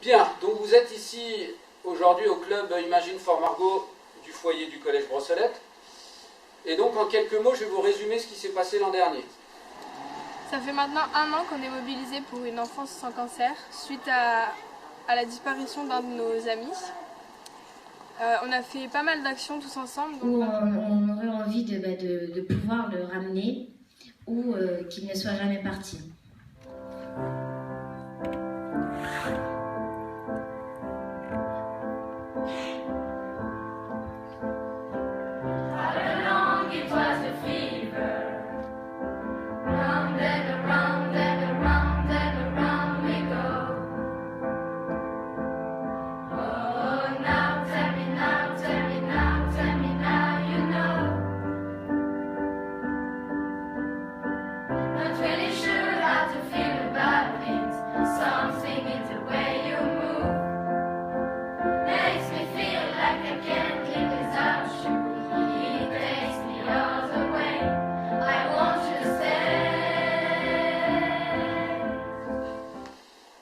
Bien, donc vous êtes ici aujourd'hui au club Imagine for Margot du foyer du collège Brossolette. Et donc en quelques mots, je vais vous résumer ce qui s'est passé l'an dernier. Ça fait maintenant 1 an qu'on est mobilisé pour une enfance sans cancer suite à la disparition d'un de nos amis. On a fait pas mal d'actions tous ensemble. Où on aurait envie de pouvoir le ramener ou qu'il ne soit jamais parti.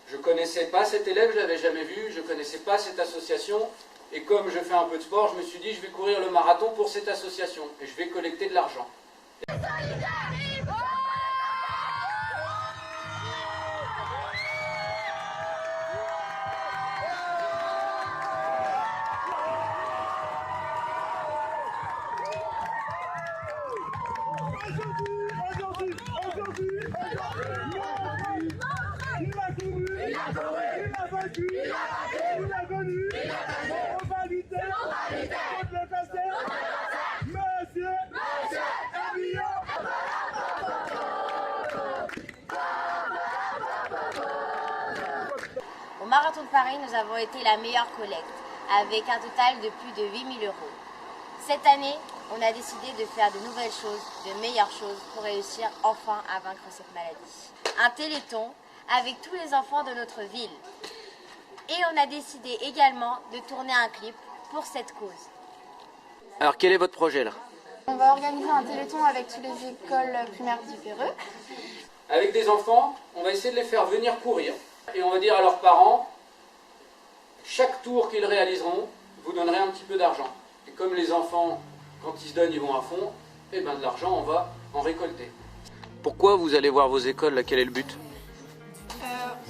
Je ne connaissais pas cet élève, je ne l'avais jamais vu, je ne connaissais pas cette association. Et comme je fais un peu de sport, je me suis dit je vais courir le marathon pour cette association et je vais collecter de l'argent. Au Marathon de Paris, nous avons été la meilleure collecte, avec un total de plus de 8 000 €. Cette année, on a décidé de faire de nouvelles choses, de meilleures choses, pour réussir enfin à vaincre cette maladie. Un téléthon avec tous les enfants de notre ville. Et on a décidé également de tourner un clip pour cette cause. Alors quel est votre projet là? On va organiser un téléthon avec toutes les écoles primaires d'Ypéreux. Avec des enfants, on va essayer de les faire venir courir. Et on va dire à leurs parents, chaque tour qu'ils réaliseront, vous donnerez un petit peu d'argent. Et comme les enfants, quand ils se donnent, ils vont à fond, et bien de l'argent, on va en récolter. Pourquoi vous allez voir vos écoles là? Quel est le but?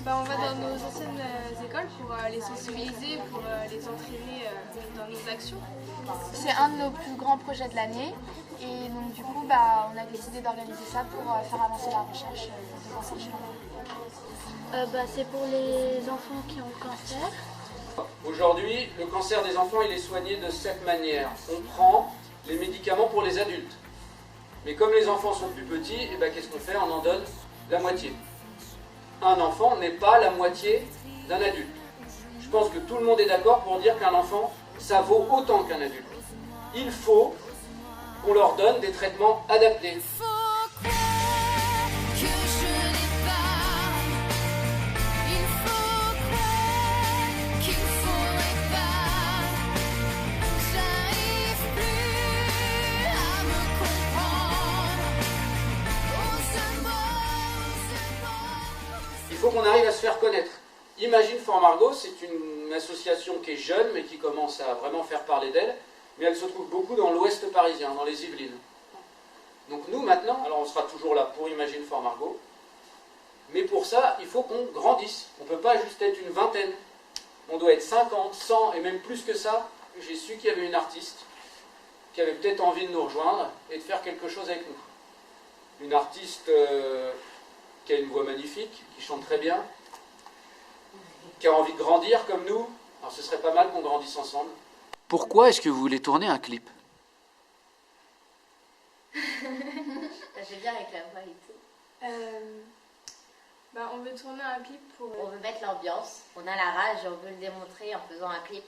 On va dans nos anciennes écoles pour les sensibiliser, pour les entraîner dans nos actions. C'est un de nos plus grands projets de l'année et donc du coup on a décidé d'organiser ça pour faire avancer la recherche de cancer chez l'enfant. C'est pour les enfants qui ont le cancer. Aujourd'hui, le cancer des enfants, il est soigné de cette manière. On prend les médicaments pour les adultes. Mais comme les enfants sont plus petits, qu'est-ce qu'on fait? On en donne la moitié. Un enfant n'est pas la moitié d'un adulte. Je pense que tout le monde est d'accord pour dire qu'un enfant, ça vaut autant qu'un adulte. Il faut qu'on leur donne des traitements adaptés. Il faut qu'on arrive à se faire connaître. Imagine for Margot, c'est une association qui est jeune, mais qui commence à vraiment faire parler d'elle, mais elle se trouve beaucoup dans l'ouest parisien, dans les Yvelines. Donc nous, maintenant, alors on sera toujours là pour Imagine for Margot, mais pour ça, il faut qu'on grandisse. On ne peut pas juste être une vingtaine. On doit être 50, 100 et même plus que ça. J'ai su qu'il y avait une artiste qui avait peut-être envie de nous rejoindre et de faire quelque chose avec nous. Une artiste qui a une voix magnifique, qui chante très bien, qui a envie de grandir comme nous. Alors ce serait pas mal qu'on grandisse ensemble. Pourquoi est-ce que vous voulez tourner un clip? Ça fait bien avec la voix et tout. On veut tourner un clip pour... On veut mettre l'ambiance, on a la rage et on veut le démontrer en faisant un clip.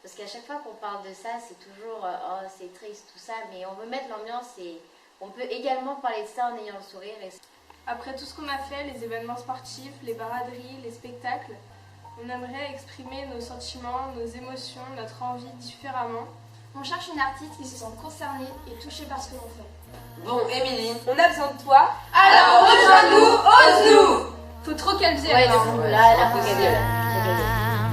Parce qu'à chaque fois qu'on parle de ça, c'est toujours oh c'est triste, tout ça, mais on veut mettre l'ambiance et on peut également parler de ça en ayant le sourire. Après tout ce qu'on a fait, les événements sportifs, les baraderies, les spectacles, on aimerait exprimer nos sentiments, nos émotions, notre envie différemment. On cherche une artiste qui se sent concernée et touchée par ce que l'on fait. Bon, Émilie, on a besoin de toi. Alors rejoins-nous, ose-nous. Faut trop qu'elle vienne. Ouais, là, faut qu'elle vienne.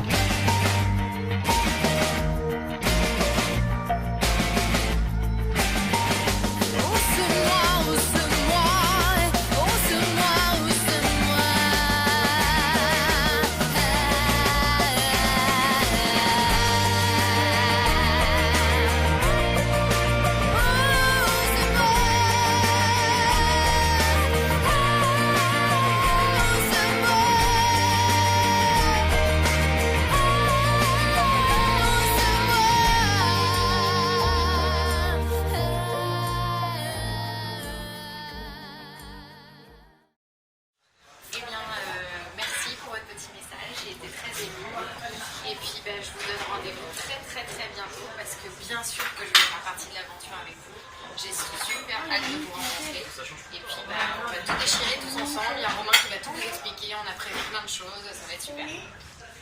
puis je vous donne rendez-vous très bientôt parce que bien sûr que je vais faire partie de l'aventure avec vous. J'ai super hâte de vous rencontrer. Et puis on va tout déchirer tous ensemble. Il y a Romain qui va tout vous expliquer. On a prévu plein de choses. Ça va être super.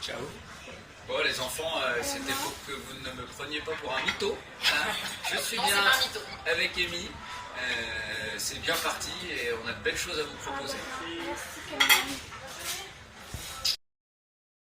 Ciao. Bon les enfants, c'était pour que vous ne me preniez pas pour un mytho. Hein. Je suis bien pas un mytho. avec Amy. C'est bien parti et on a de belles choses à vous proposer.